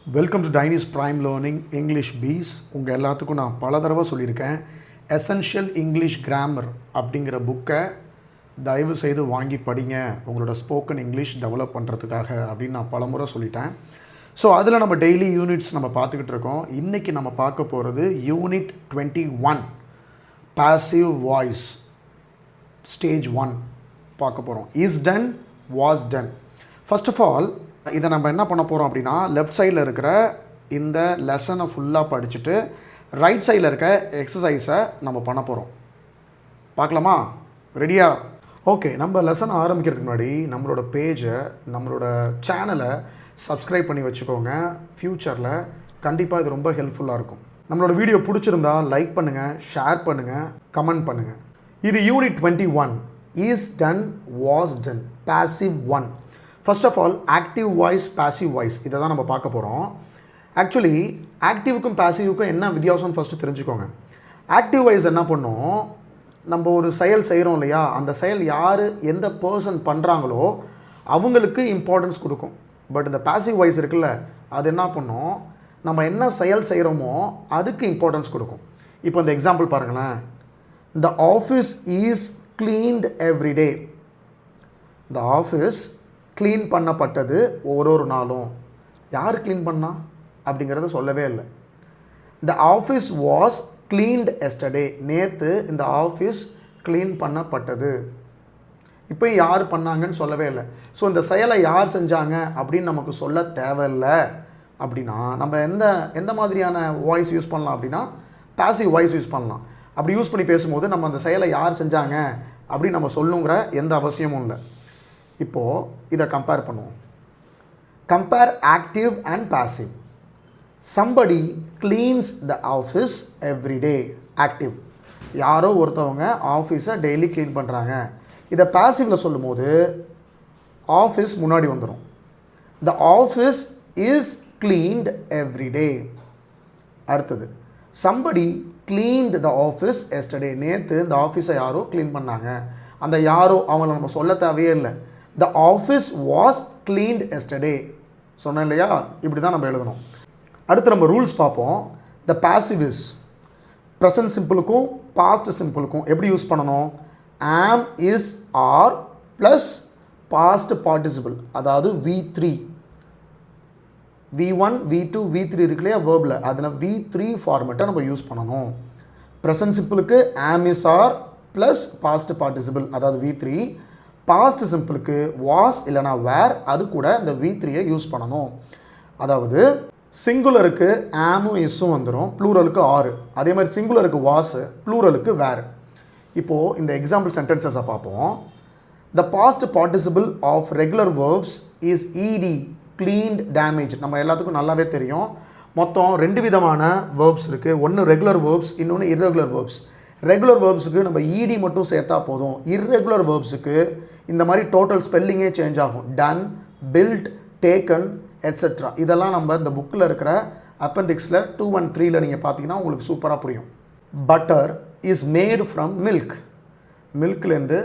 Welcome to டைனிஸ் prime learning English please. உங்கள் எல்லாத்துக்கும் நான் பல தடவை சொல்லியிருக்கேன், எசென்ஷியல் இங்கிலீஷ் கிராமர் அப்படிங்கிற புக்கை தயவு செய்து வாங்கி படிங்க உங்களோட ஸ்போக்கன் இங்கிலீஷ் டெவலப் பண்ணுறதுக்காக அப்படின்னு நான் பல முறை சொல்லிட்டேன். ஸோ அதில் நம்ம டெய்லி யூனிட்ஸ் நம்ம பார்த்துக்கிட்டு இருக்கோம். இன்றைக்கி நம்ம பார்க்க போகிறது யூனிட் 21 பாசிவ் வாய்ஸ் ஸ்டேஜ் 1 பார்க்க போகிறோம். Is done, was done. First of all இதை நம்ம என்ன பண்ண போகிறோம் அப்படின்னா, லெஃப்ட் சைடில் இருக்கிற இந்த லெசனை ஃபுல்லாக படிச்சுட்டு ரைட் சைடில் இருக்க எக்ஸசைஸை நம்ம பண்ண போகிறோம். பார்க்கலாமா? ரெடியா? ஓகே, நம்ம லெசன் ஆரம்பிக்கிறதுக்கு முன்னாடி நம்மளோட பேஜை, நம்மளோட சேனலை சப்ஸ்கிரைப் பண்ணி வச்சுக்கோங்க. ஃப்யூச்சரில் கண்டிப்பாக இது ரொம்ப ஹெல்ப்ஃபுல்லாக இருக்கும். நம்மளோட வீடியோ பிடிச்சிருந்தா லைக் பண்ணுங்கள், ஷேர் பண்ணுங்கள், கமெண்ட் பண்ணுங்கள். இது unit 21 is done, was done, passive 1. First of all active voice, passive voice இதை தான் நம்ம பார்க்க போகிறோம். ஆக்சுவலி ஆக்டிவுக்கும் பாசிவுக்கும் என்ன வித்தியாசம்னு ஃபஸ்ட்டு தெரிஞ்சுக்கோங்க. ஆக்டிவ் வாய்ஸ் என்ன பண்ணும், நம்ம ஒரு செயல் செய்கிறோம் இல்லையா, அந்த செயல் யார் எந்த பர்சன் பண்ணுறாங்களோ அவங்களுக்கு இம்பார்ட்டன்ஸ் கொடுக்கும். பட் இந்த பாசிவ் வாய்ஸ் இருக்குல்ல, அது என்ன பண்ணும், நம்ம என்ன செயல் செய்கிறோமோ அதுக்கு இம்பார்ட்டன்ஸ் கொடுக்கும். இப்போ இந்த எக்ஸாம்பிள் பாருங்களேன். த office is cleaned everyday. The office clean பண்ணப்பட்டது ஒரு நாளும். யார் க்ளீன் பண்ணா அப்படிங்கிறத சொல்லவே இல்லை. The office was cleaned yesterday. நேற்று இந்த ஆஃபீஸ் க்ளீன் பண்ணப்பட்டது. இப்போ யார் பண்ணாங்கன்னு சொல்லவே இல்லை. ஸோ இந்த செயலை யார் செஞ்சாங்க அப்படின்னு நமக்கு சொல்ல தேவையில்லை. அப்படின்னா நம்ம எந்த மாதிரியான வாய்ஸ் யூஸ் பண்ணலாம் அப்படின்னா, பாசிவ் வாய்ஸ் யூஸ் பண்ணலாம். அப்படி யூஸ் பண்ணி பேசும்போது நம்ம அந்த செயலை யார் செஞ்சாங்க அப்படின்னு நம்ம சொல்லணுங்கிற எந்த அவசியமும் இல்லை. இப்போது இதை கம்பேர் பண்ணுவோம். Compare active and passive. Somebody cleans the office every day. Active, யாரோ ஒருத்தவங்க ஆஃபீஸை டெய்லி க்ளீன் பண்ணுறாங்க. இதை பாசிவில் சொல்லும்போது ஆஃபீஸ் முன்னாடி வந்துடும். The office is cleaned every day. அடுத்தது, somebody cleaned the office yesterday. நேற்று இந்த ஆஃபீஸை யாரோ க்ளீன் பண்ணாங்க. அந்த யாரோ அவங்கள நம்ம சொல்ல தேவையே இல்லை. The office was cleaned yesterday சொன்னேன் இல்லையா? இப்படி தான் நம்ம எழுதணும். அடுத்து நம்ம ரூல்ஸ் பார்ப்போம். த பாசிவ் இஸ் ப்ரெசன்ட் சிம்பிளுக்கும் பாஸ்ட் சிம்பிளுக்கும் எப்படி யூஸ் பண்ணணும்? Am, is, are plus past participle, அதாவது V3, V1, V2, V3 இருக்கு இல்லையா வேர்பில், அதில் V3 ஃபார்மேட்டை நம்ம யூஸ் பண்ணணும். ப்ரெசன்ட் சிம்பிளுக்கு am, is, are plus past participle, அதாவது V3. பாஸ்ட் சிம்பிளுக்கு வாஸ் இல்லைனா வேர், அது கூட இந்த V3யை யூஸ் பண்ணணும். அதாவது சிங்குலருக்கு ஆமும் இஸ்ஸும் வந்துடும், ப்ளூரலுக்கு ஆறு. அதே மாதிரி சிங்குலருக்கு வாஸ், ப்ளூரலுக்கு வேர். இப்போது இந்த எக்ஸாம்பிள் சென்டென்சஸை பார்ப்போம். The past participle of regular verbs is ED, cleaned, damage. நம்ம எல்லாத்துக்கும் நல்லாவே தெரியும், மொத்தம் 2 விதமான வேர்ப்ஸ் இருக்குது. ஒன்று ரெகுலர் வேர்ப்ஸ், இன்னொன்று இர்ரெகுலர் வேர்ப்ஸ். ரெகுலர் வேர்ப்ஸுக்கு நம்ம ஈடி மட்டும் சேர்த்தா போதும். இர்ரெகுலர் வேர்ப்ஸுக்கு இந்த மாதிரி டோட்டல் ஸ்பெல்லிங்கே சேஞ்ச் ஆகும். Done, built, taken, et cetera. இதெல்லாம் நம்ம இந்த புக்கில் இருக்கிற அப்பெண்டிக்ஸில் 2 and 3ல் நீங்கள் பார்த்தீங்கன்னா உங்களுக்கு சூப்பராக புரியும். Butter is made from milk. மில்க்லேருந்து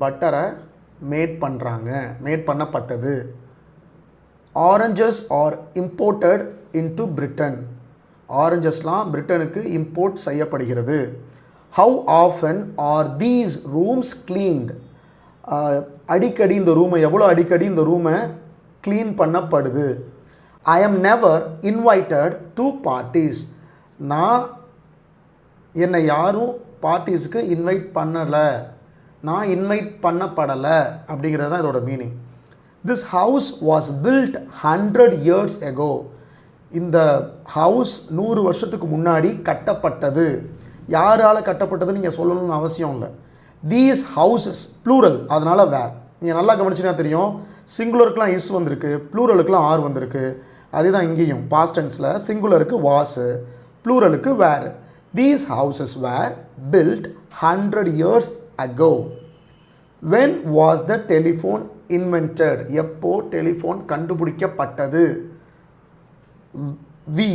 பட்டரை மேட் பண்ணுறாங்க, மேட் பண்ணப்பட்டது. Oranges are imported into Britain. ஆரஞ்சஸ்லாம் பிரிட்டனுக்கு இம்போர்ட் செய்யப்படுகிறது. How often are these rooms cleaned. அடிக்கடி இந்த ரூமை, எவ்வளோ அடிக்கடி இந்த ரூமை க்ளீன் பண்ணப்படுது. I am never invited to parties. என்னை யாரும் பார்ட்டிஸுக்கு இன்வைட் பண்ணலை, நான் இன்வைட் பண்ணப்படலை அப்படிங்கிறது தான் இதோட meaning. This house was built 100 years ago. இந்த ஹவுஸ் 100 வருஷத்துக்கு முன்னாடி கட்டப்பட்டது. யாரால் கட்டப்பட்டதுன்னு நீங்கள் சொல்லணும்னு அவசியம் இல்லை. தீஸ் ஹவுசஸ் ப்ளூரல், அதனால் வேர். நீங்கள் நல்லா கவனிச்சினா தெரியும், சிங்குலருக்குலாம் இஸ் வந்திருக்கு, ப்ளூரலுக்குலாம் ஆர் வந்திருக்கு. அதுதான் இங்கேயும் பாஸ்ட் டென்ஸில் சிங்குலருக்கு வாஸ், ப்ளூரலுக்கு were. These houses were built 100 years ago. When was the telephone invented. எப்போ டெலிஃபோன் கண்டுபிடிக்கப்பட்டது. we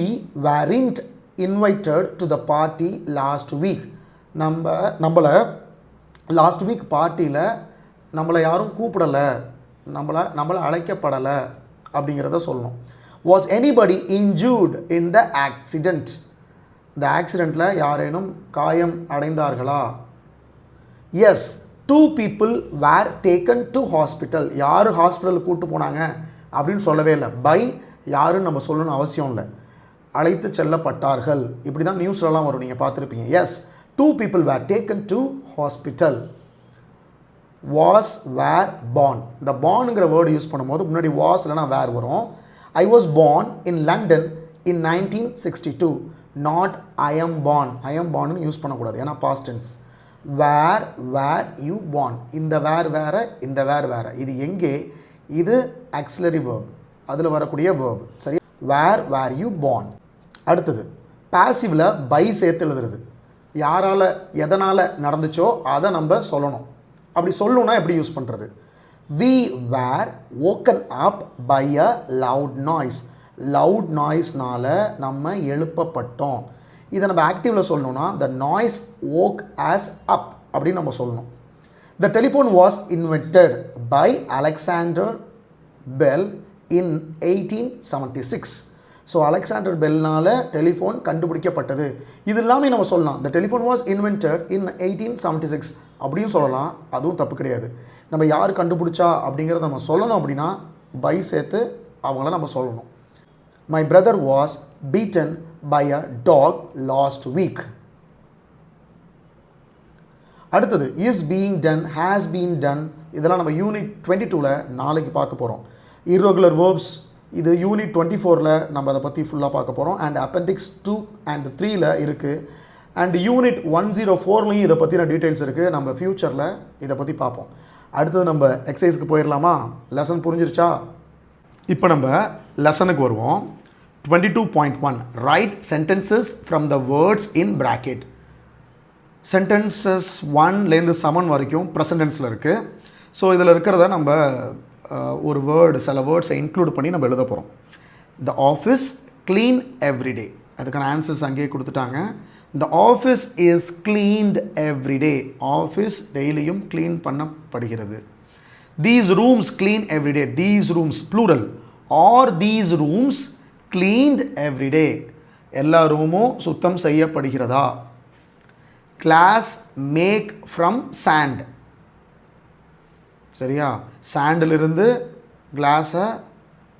weren't invited to the party last week. நம்மளை லாஸ்ட் வீக் பார்ட்டியில் நம்மளை யாரும் கூப்பிடலை, நம்மளை அழைக்கப்படலை அப்படிங்கிறத சொல்லணும். Was anybody injured in the accident? இந்த ஆக்சிடெண்ட்டில் யாரேனும் காயம் அடைந்தார்களா? Yes, 2 people were taken to hospital. யார் ஹாஸ்பிட்டலுக்கு கூப்பிட்டு போனாங்க அப்படின்னு சொல்லவே இல்லை. பை யாருன்னு நம்ம சொல்லணும்னு அவசியம் இல்லை. அழைத்து செல்லப்பட்டார்கள். இப்படி தான் நியூஸ்லலாம் வரும், நீங்கள் பார்த்துருப்பீங்க. Yes, 2 people were taken to hospital. was were born. இந்த bornங்கிற வேர்டு யூஸ் பண்ணும்போது முன்னாடி was இல்லைனா were வரும். I was born in London in 1962. not I am born. I am born use பண்ணக்கூடாது, ஏன்னா past tense. where were you born. இந்த where வேற, இந்த where வேற. இது எங்கே? இது auxiliary verb, அதில் வரக்கூடிய verb. சரி, where were you born. அடுத்தது பாசிவில் பை சேர்த்து எழுதுறது. யாரால் எதனால் நடந்துச்சோ அதை நம்ம சொல்லணும். அப்படி சொல்லணும்னா எப்படி யூஸ் பண்ணுறது? we were woken up by a loud noise. Loud நாய்ஸ்னால் நம்ம எழுப்பப்பட்டோம். இதை நம்ம ஆக்டிவில் சொல்லணும்னா the noise woke us up அப்படின்னு நம்ம சொல்லணும். The telephone was invented by Alexander Bell in 1876. So Alexander பெல்னால் டெலிஃபோன் கண்டுபிடிக்கப்பட்டது. இது எல்லாமே நம்ம சொல்லலாம். the telephone was invented in 1876 அப்படியும் சொல்லலாம், அதுவும் தப்பு கிடையாது. நம்ம யார் கண்டுபிடிச்சா அப்படிங்கிறத நம்ம சொல்லணும். அப்படின்னா பை சேர்த்து அவங்கள நம்ம சொல்லணும். My brother was beaten by a dog last week. அடுத்தது is being done, has been done. இதெல்லாம் நம்ம யூனிட் 22ல் நாளைக்கு பார்க்க போகிறோம். irregular verbs இது யூனிட் 24ல் நம்ம அதை பற்றி ஃபுல்லாக பார்க்க போகிறோம். அண்ட் அப்பெண்டிக்ஸ் 2 and 3ல் இருக்குது. அண்ட் யூனிட் 104லையும் இதை பற்றின டீட்டெயில்ஸ் இருக்குது. நம்ம ஃப்யூச்சரில் இதை பற்றி பார்ப்போம். அடுத்தது நம்ம எக்ஸசைஸ்க்கு போயிடலாமா? லெசன் புரிஞ்சிருச்சா? இப்போ நம்ம லெசனுக்கு வருவோம். 22.1 write sentences from the words in bracket. Sentences 1லேருந்து 7 வரைக்கும் ப்ரெசன்ட் டென்ஸில் இருக்குது. ஸோ இதில் இருக்கிறத நம்ம ஒரு வேர்டு, சில வேர்ட்ஸை இன்க்ளூட் பண்ணி நம்ம எழுத போகிறோம். The office clean everyday. அதுக்கான ஆன்சர்ஸ் அங்கேயே கொடுத்துட்டாங்க. The office is cleaned everyday. Office டெய்லியும் க்ளீன் பண்ணப்படுகிறது. These rooms clean everyday. These rooms plural. Are these rooms cleaned everyday. எல்லா ரூமும் சுத்தம் செய்யப்படுகிறதா? Glass make from sand. சரியா? சாண்டிலிருந்து கிளாஸை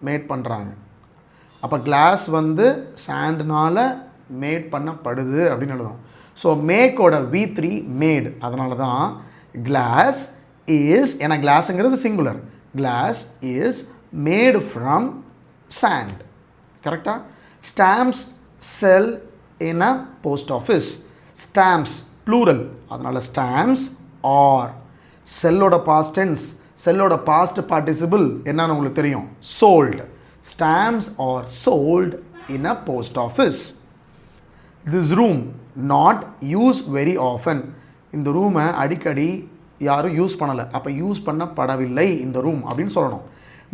மேட் பண்ணுறாங்க. அப்போ கிளாஸ் வந்து சாண்ட்னால் மேட் பண்ணப்படுது அப்படின்னு எழுதணும். ஸோ மேக்கோட V3 மேட். அதனால தான் கிளாஸ் இஸ், ஏன்னா கிளாஸுங்கிறது singular, glass is made from sand. கரெக்டாக? Stamps sell in a post office. Stamps plural, அதனால் ஸ்டாம்ப்ஸ் ஆர். செல்லோட பாஸ்ட் டென்ஸ், செல்லோட பாஸ்ட் பார்ட்டிசிபிள் என்னன்னு உங்களுக்கு தெரியும், sold. Stamps are sold in a post office. This room not use very often. இந்த ரூமை அடிக்கடி யாரும் யூஸ் பண்ணலை, அப்போ யூஸ் பண்ணப்படவில்லை இந்த ரூம் அப்படின்னு சொல்லணும்.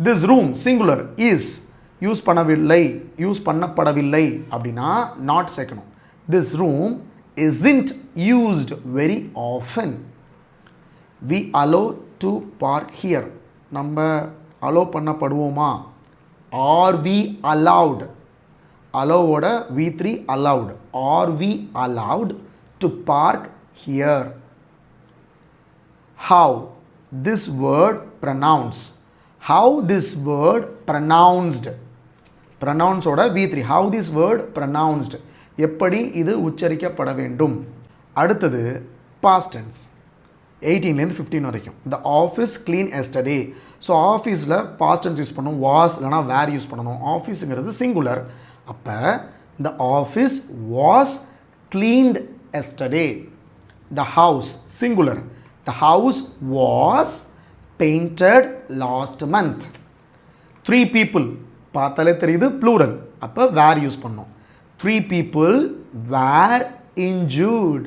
This room singular is, use பண்ணவில்லை, யூஸ் பண்ணப்படவில்லை அப்படின்னா நாட் சேர்க்கணும். திஸ் ரூம் isn't used very often. We allow to park here. நம்ம அலோவ் பண்ணப்படுவோமா? Are we allowed? allowவோட V3 allowed. Are we allowed to park here? How this word pronounced. How this word pronounced. Pronounce ஓட V3. How this word pronounced. எப்படி இது உச்சரிக்கப்பட வேண்டும். அடுத்தது past tense 18லேருந்து 15 வரைக்கும். The office clean yesterday. So ஆஃபீஸில் past tense use பண்ணணும், was இல்லைனா வேர் use பண்ணணும். ஆஃபீஸுங்கிறது சிங்குலர். அப்போ the office was cleaned yesterday. The house singular. The house was painted last month. 3 people பார்த்தாலே தெரியுது ப்ளூரல். அப்போ வேர் யூஸ் பண்ணணும். 3 people were injured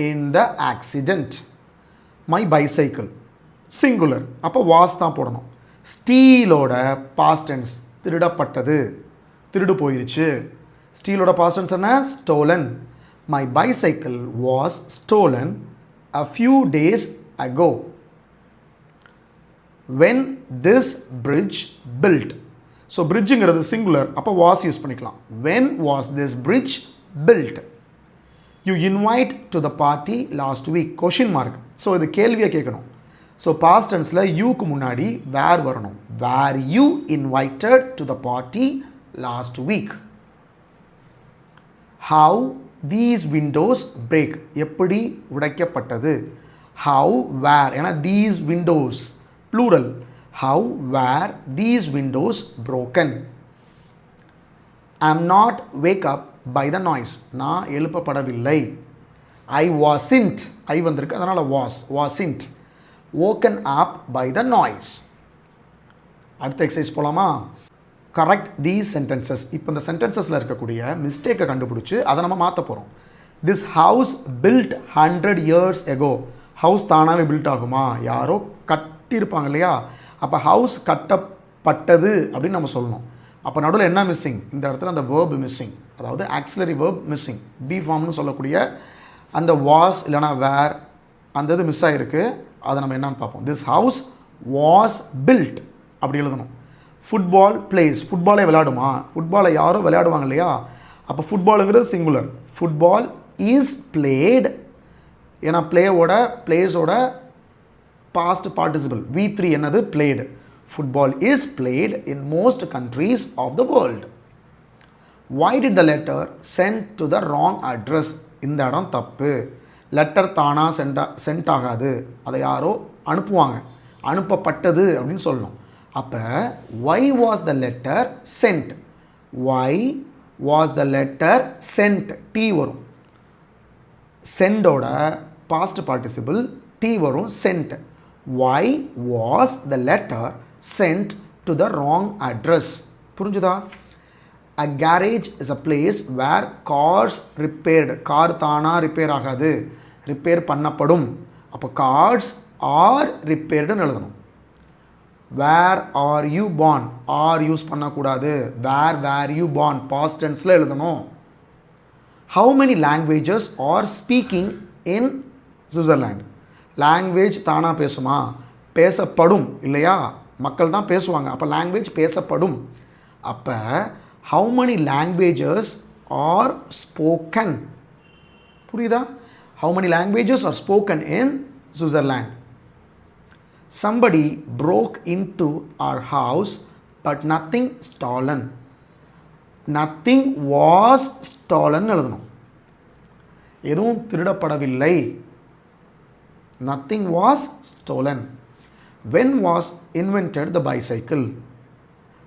in the accident. My bicycle singular. அப்போ was தான் போடணும். ஸ்டீலோட past tense திருடப்பட்டது, திருடு போயிடுச்சு. ஸ்டீலோட past tense என்ன? stolen. My bicycle was stolen a few days ago. When this bridge built. So பிரிட்ஜுங்கிறது சிங்குலர், அப்போ வாஸ் யூஸ் பண்ணிக்கலாம். When was this bridge built? You invite to the party last week, question mark. So இது கேள்வியை கேட்கணும். So past டென்ஸில் யூக்கு முன்னாடி were வரணும். Were you invited to the party last week? How these windows break, எப்படி உடைக்கப்பட்டது? How were, ஏன்னா these windows plural. How were these windows broken? I am not wake up by the noise, நான் எழுப்பப்படவில்லை. ஐ wasn't, ஐ வந்திருக்கு அதனால் wasn't woken up by the noise. அடுத்த exercise போலாமா? Correct these sentences. இப்போ இந்த சென்டென்சஸில் இருக்கக்கூடிய மிஸ்டேக்கை கண்டுபிடிச்சி அதை நம்ம மாற்ற போகிறோம். This house built 100 years ago. House தானாகவே பில்ட் ஆகுமா? யாரோ கட்டியிருப்பாங்க இல்லையா? அப்போ ஹவுஸ் கட்டப்பட்டது அப்படின்னு நம்ம சொல்லணும். அப்போ நடுவில் என்ன மிஸ்ஸிங்? இந்த இடத்துல அந்த வேர்ப் மிஸ்ஸிங், அதாவது ஆக்சிலரி வேர்ப் மிஸ்ஸிங். பி ஃபார்ம்னு சொல்லக்கூடிய அந்த வாஸ் இல்லைனா வேர் அந்த இது மிஸ் ஆகிருக்கு. அதை நம்ம என்னன்னு பார்ப்போம். திஸ் ஹவுஸ் வாஸ் பில்ட் அப்படி எழுதணும். Football place, ஃபுட்பாலே விளையாடுமா? ஃபுட்பாலை யாரும் விளையாடுவாங்க இல்லையா? அப்போ ஃபுட்பாலுங்கிறது சிங்குலர். ஃபுட்பால் இஸ் பிளேட், ஏன்னா பிளேஸோட பாஸ்ட் பார்ட்டிசிபிள் V3 என்னது? Played. Football is played in most countries of the world. Why did the letter sent to the wrong address? இந்த இடம் தப்பு. லெட்டர் தானாக சென்ட் ஆகாது, அதை யாரோ அனுப்புவாங்க. அனுப்பப்பட்டது அப்படின்னு சொல்லணும். அப்போ why was the letter sent? why was the letter sent? T வரும். சென்டோட பாஸ்ட் பார்ட்டிசிபிள் T வரும், sent. why was the letter sent to the wrong address? புரிஞ்சுதா? A garage is a place where cars repaired. Car தானாக repair ஆகாது, repair பண்ணப்படும். அப்போ cars are ரிப்பேர்டுன்னு எழுதணும். Where are you born? Are use பண்ணக்கூடாது. Where you born past டென்ஸில் எழுதணும். How many languages are speaking in Switzerland? Language தானாக பேசுமா? பேசப்படும் இல்லையா? மக்கள் தான் பேசுவாங்க. அப்போ லாங்குவேஜ் பேசப்படும். அப்போ how many languages are spoken? புரியுதா? How many languages are spoken in Switzerland? Somebody broke into our house but nothing stolen. Nothing was stolen எழுதணும். எதுவும் திருடப்படவில்லை. Nothing was stolen. When was invented the bicycle?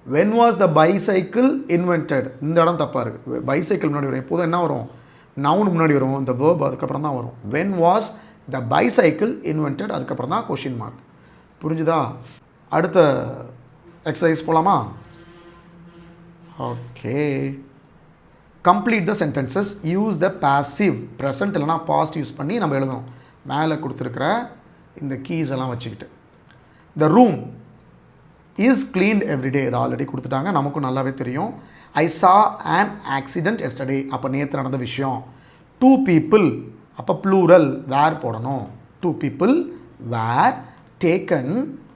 When was the bicycle invented? இந்த இடம் தப்பாக இருக்குது. Bicycle முன்னாடி வரும். எப்போதும் என்ன வரும்? நவுன் முன்னாடி வரும். இந்த வேர்ப் அதுக்கப்புறம் தான் வரும். When was the bicycle invented? அதுக்கப்புறம் தான் கொஷின் மார்க். புரிஞ்சுதா? அடுத்த எக்ஸசைஸ் போகலாமா? Okay. Complete the sentences. Use the passive. Present இல்லைனா பாஸ்ட் யூஸ் பண்ணி நம்ம எழுதணும். மேலே கொடுத்துருக்கிற இந்த கீஸ் எல்லாம் வச்சுக்கிட்டு. The room is cleaned everyday. இது ஆல்ரெடி கொடுத்துட்டாங்க, நமக்கும் நல்லாவே தெரியும். ஐ சா அன் ஆக்சிடென்ட் எஸ்டர்டே. அப்போ நேற்று நடந்த விஷயம். 2 people, அப்போ ப்ளூரல் வேர் போடணும். 2 people were taken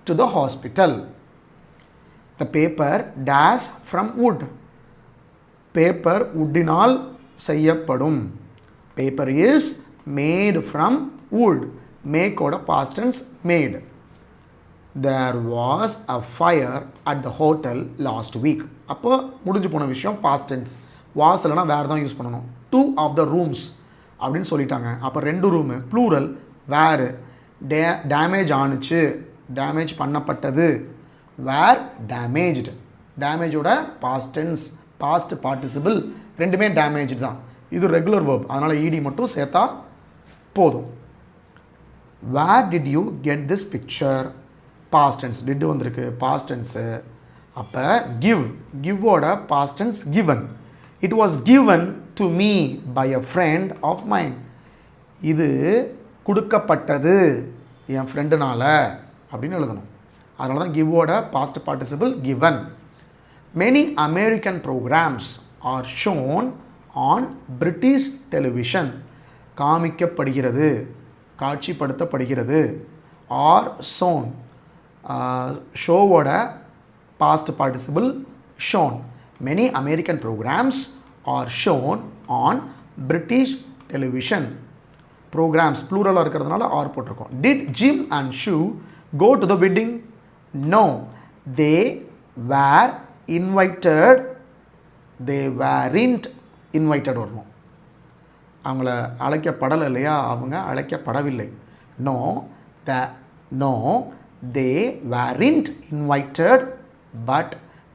to the hospital. The paper dash from wood. Paper உட்டினால் செய்யப்படும். Paper is made from wood. மேக்கோட past tense made. There was a fire at the hotel last week. அப்போ முடிஞ்சு போன விஷயம் past tense. Was இல்லைனா வேறு தான் யூஸ் பண்ணணும். 2 of the rooms அப்படின்னு சொல்லிட்டாங்க. அப்போ 2 ரூமு ப்ளூரல் வேறு. டேமேஜ் ஆணுச்சு, டேமேஜ் பண்ணப்பட்டது. Were damaged. டேமேஜோட பாஸ்ட் டென்ஸ் பாஸ்ட் பார்ட்டிசிபிள் ரெண்டுமே டேமேஜ் தான். இது ரெகுலர் வேர்ப், அதனால் ஈடி மட்டும் சேர்த்தா போதும். Where did you get this picture? Past tense. Did வந்திருக்கு, பாஸ்ட் டென்ஸு. அப்போ கிவ்வோட past tense given. It was given to me by a friend of mine. இது கொடுக்கப்பட்டது என் ஃப்ரெண்டுனால அப்படின்னு எழுதணும். அதனால தான் கிவ்வோட past participle given. Many American programs are shown on British television. காமிக்கப்படுகிறது, காட்சிப்படுத்தப்படுகிறது. Are shown. ஷோவோட past participle shown. Many American programs are shown on British television. Programs plural இருக்கிறதுனால ஆர் போட்டிருக்கோம். Did Jim and Sue go to the wedding? No, they were invited. They weren't invited வரணும். அவங்கள அழைக்கப்படலை இல்லையா, அவங்க அழைக்கப்படவில்லை. No, they weren't invited, but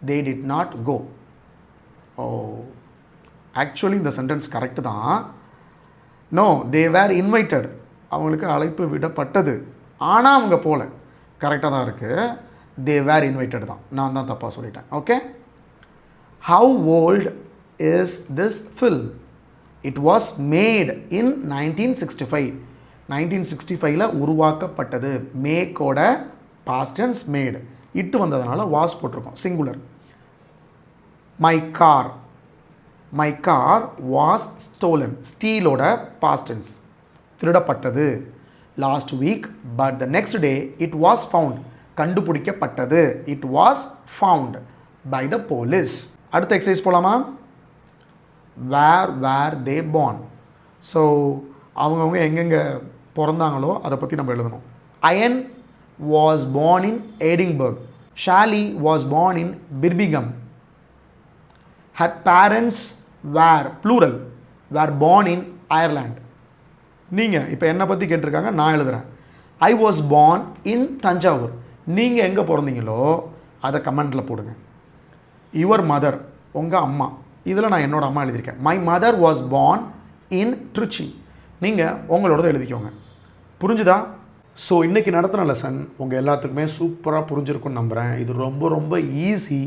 they did not go. Actually இந்த sentence correct தான். No, தே வேர் invited, அவங்களுக்கு அழைப்பு விடப்பட்டது, ஆனால் அவங்க போகல. கரெக்டாக தான் இருக்குது. தே வேர் இன்வைட்டட் தான், நான் தான் தப்பாக சொல்லிட்டேன். Okay. How old is this film? It was made in 1965. 1965 உருவாக்கப்பட்டது. மேக்கோட பாஸ்ட் டென்ஸ் மேட், இட்டு வந்ததுனால வாஸ் போட்டிருக்கோம், singular. My car was stolen. ஸ்டீலோட பாஸ்ட் டென்ஸ், திருடப்பட்டது. Last week, but the next day it was found. கண்டுபிடிக்கப்பட்டது. It was found by the police. அடுத்த exercise போகலாமா? Where they born. So அவங்கவுங்க எங்கெங்கே பிறந்தாங்களோ அதை பற்றி நம்ம எழுதணும். Ian was born in Edinburgh. Shally was born in Birmingham. Her parents were, plural, were born in Ireland. நீங்கள் இப்போ என்னை பற்றி கேட்டிருக்காங்க, நான் எழுதுகிறேன். I was born in Thanjavur. நீங்கள் எங்கே பிறந்தீங்களோ அதை கமெண்ட்டில் போடுங்க. யுவர் மதர், உங்கள் அம்மா, இதில் நான் என்னோடய அம்மா எழுதியிருக்கேன். My mother was born in Trichy. நீங்கள் உங்களோடதை எழுதிக்கோங்க. புரிஞ்சுதா? ஸோ இன்றைக்கி நடத்தின லெசன் உங்கள் எல்லாத்துக்குமே சூப்பராக புரிஞ்சிருக்குன்னு நம்புகிறேன். இது ரொம்ப ரொம்ப ஈஸி.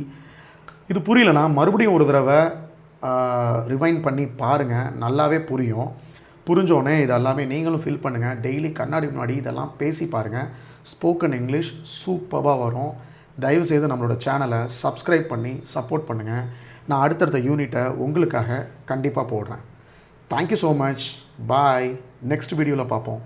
இது புரியலனா மறுபடியும் ஒரு தடவை ரிவைண்ட் பண்ணி பாருங்கள், நல்லாவே புரியும். புரிஞ்சோடனே இது எல்லாமே நீங்களும் ஃபீல் பண்ணுங்கள். டெய்லி கண்ணாடி முன்னாடி இதெல்லாம் பேசி பாருங்கள். ஸ்போக்கன் இங்கிலீஷ் சூப்பராக வரும். தயவுசெய்து நம்மளோட சேனலை சப்ஸ்கிரைப் பண்ணி சப்போர்ட் பண்ணுங்கள். நான் அடுத்தடுத்த யூனிட்டை உங்களுக்காக கண்டிப்பாக போடுறேன். Thank you so much. Bye. Next வீடியோவில் பார்ப்போம்.